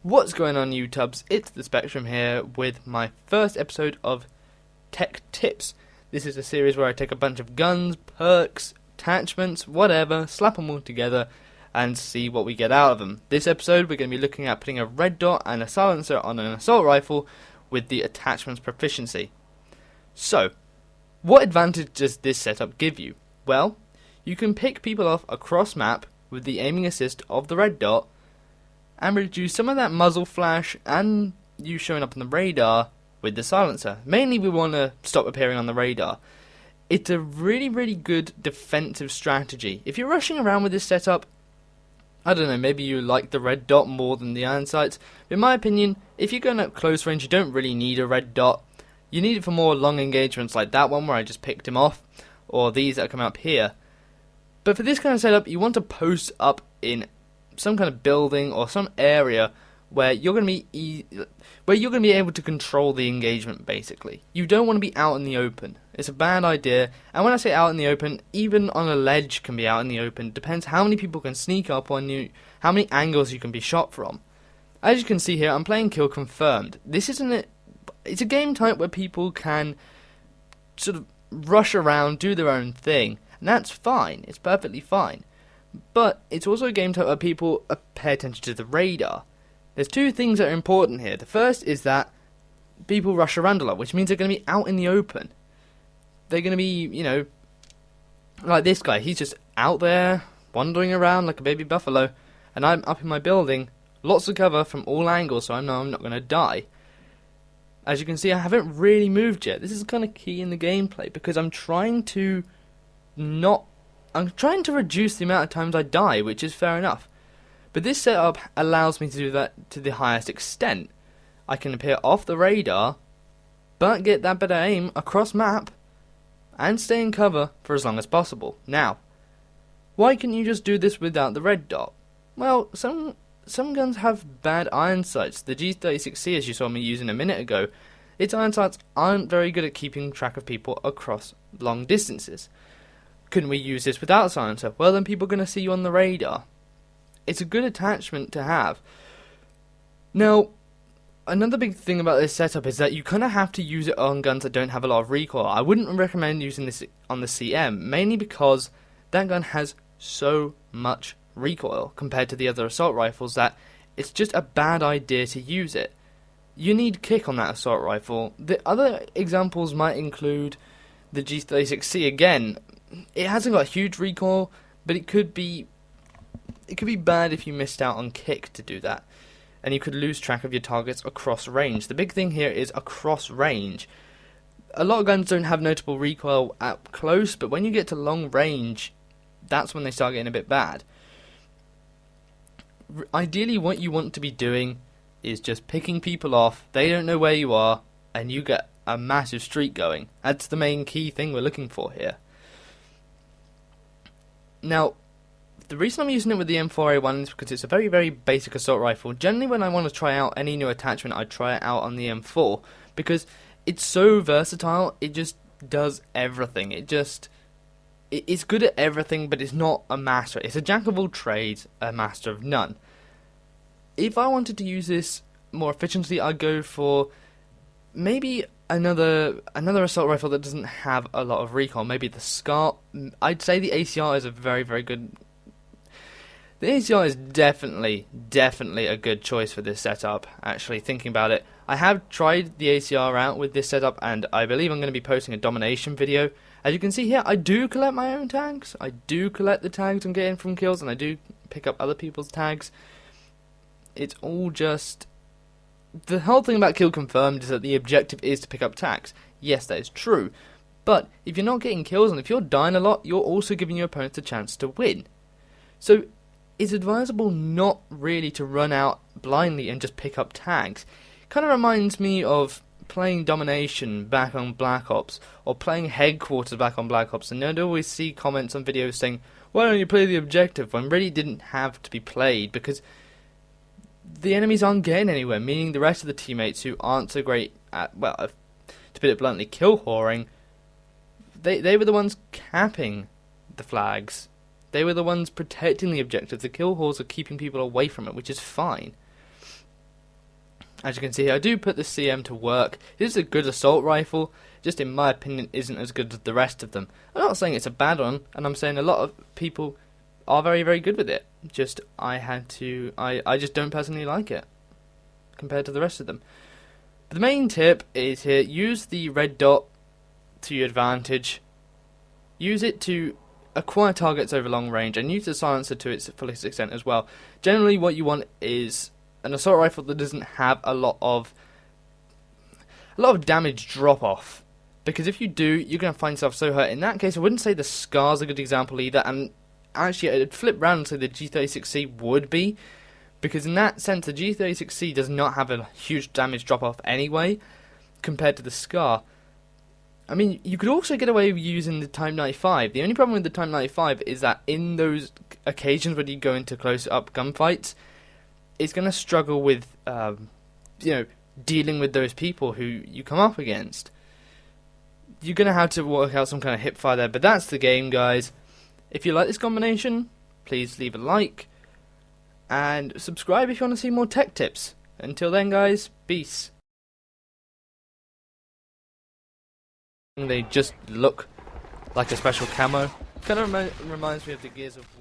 What's going on, YouTubes? It's the Spectrum here with my first episode of Tech Tips. This is a series where I take a bunch of guns, perks, attachments, whatever, slap them all together and see what we get out of them. This episode we're going to be looking at putting a red dot and a silencer on an assault rifle with the attachments proficiency. So, what advantage does this setup give you? Well, you can pick people off across map with the aiming assist of the red dot and reduce some of that muzzle flash and you showing up on the radar with the silencer. Mainly we want to stop appearing on the radar. It's a really good defensive strategy. If you're rushing around with this setup, I don't know, maybe you like the red dot more than the iron sights. In my opinion, if you're going at close range, you don't really need a red dot. You need it for more long engagements like that one where I just picked him off, or these that come up here. But for this kind of setup, you want to post up in some kind of building or some area where you're going to be able to control the engagement. Basically, you don't want to be out in the open. It's a bad idea. And when I say out in the open, even on a ledge can be out in the open. Depends how many people can sneak up on you, how many angles you can be shot from. As you can see here, I'm playing Kill Confirmed. This isn't it's a game type where people can sort of rush around, do their own thing, and that's fine. It's perfectly fine. But it's also a game type where people pay attention to the radar. There's two things that are important here. The first is that people rush around a lot, which means they're going to be out in the open. They're going to be, like this guy. He's just out there, wandering around like a baby buffalo, and I'm up in my building, lots of cover from all angles, so I know I'm not going to die. As you can see, I haven't really moved yet. This is kind of key in the gameplay, because I'm trying to reduce the amount of times I die, which is fair enough. But this setup allows me to do that to the highest extent. I can appear off the radar, but get that better aim across map, and stay in cover for as long as possible. Now, why can't you just do this without the red dot? Well, some guns have bad iron sights. The G36C, as you saw me using a minute ago, its iron sights aren't very good at keeping track of people across long distances. Couldn't we use this without a silencer? Well, then people are going to see you on the radar. It's a good attachment to have. Now, another big thing about this setup is that you kind of have to use it on guns that don't have a lot of recoil. I wouldn't recommend using this on the CM, mainly because that gun has so much recoil compared to the other assault rifles that it's just a bad idea to use it. You need kick on that assault rifle. The other examples might include the G36C. Again, it hasn't got huge recoil, but it could be bad if you missed out on kick to do that, and you could lose track of your targets across range. The big thing here is across range. A lot of guns don't have notable recoil at close, but when you get to long range, that's when they start getting a bit bad. Ideally, what you want to be doing is just picking people off. They don't know where you are, and you get a massive streak going. That's the main key thing we're looking for here. Now, the reason I'm using it with the M4A1 is because it's a very basic assault rifle. Generally, when I want to try out any new attachment, I try it out on the M4 because it's so versatile. It just does everything. It's good at everything, but it's not a master. It's a jack of all trades, a master of none. If I wanted to use this more efficiently, I'd go for maybe another assault rifle that doesn't have a lot of recoil. Maybe the SCAR. I'd say the ACR is a very good. The ACR is definitely a good choice for this setup. Actually, thinking about it, I have tried the ACR out with this setup, and I believe I'm going to be posting a domination video. As you can see here, I do collect my own tags. I do collect the tags I'm getting from kills, and I do pick up other people's tags. It's all just... The whole thing about Kill Confirmed is that the objective is to pick up tags. Yes, that is true. But if you're not getting kills, and if you're dying a lot, you're also giving your opponents a chance to win. So it's advisable not really to run out blindly and just pick up tags. Kind of reminds me of playing Domination back on Black Ops, or playing Headquarters back on Black Ops, and I'd always see comments on videos saying, why don't you play the objective, when really didn't have to be played, because the enemies aren't getting anywhere, meaning the rest of the teammates who aren't so great at, well, to put it bluntly, kill whoring, they were the ones capping the flags. They were the ones protecting the objective. The kill whores are keeping people away from it, which is fine. As you can see here, I do put the CM to work. It is a good assault rifle, just in my opinion isn't as good as the rest of them. I'm not saying it's a bad one, and I'm saying a lot of people are very, very good with it. Just I just don't personally like it compared to the rest of them. But the main tip is here, use the red dot to your advantage. Use it to acquire targets over long range, and use the silencer to its fullest extent as well. Generally what you want is an assault rifle that doesn't have a lot of damage drop off, because if you do, you're going to find yourself so hurt. In that case, I wouldn't say the Scar's a good example either, and actually I'd flip round and say the G36C would be, because in that sense the G36C does not have a huge damage drop off anyway compared to the Scar. I mean, you could also get away with using the Type 95. The only problem with the Type 95 is that in those occasions when you go into close-up gunfights, it's going to struggle with, dealing with those people who you come up against. You're going to have to work out some kind of hip fire there, but that's the game, guys. If you like this combination, please leave a like, and subscribe if you want to see more tech tips. Until then, guys, peace. They just look like a special camo. Kind of reminds me of the Gears of War.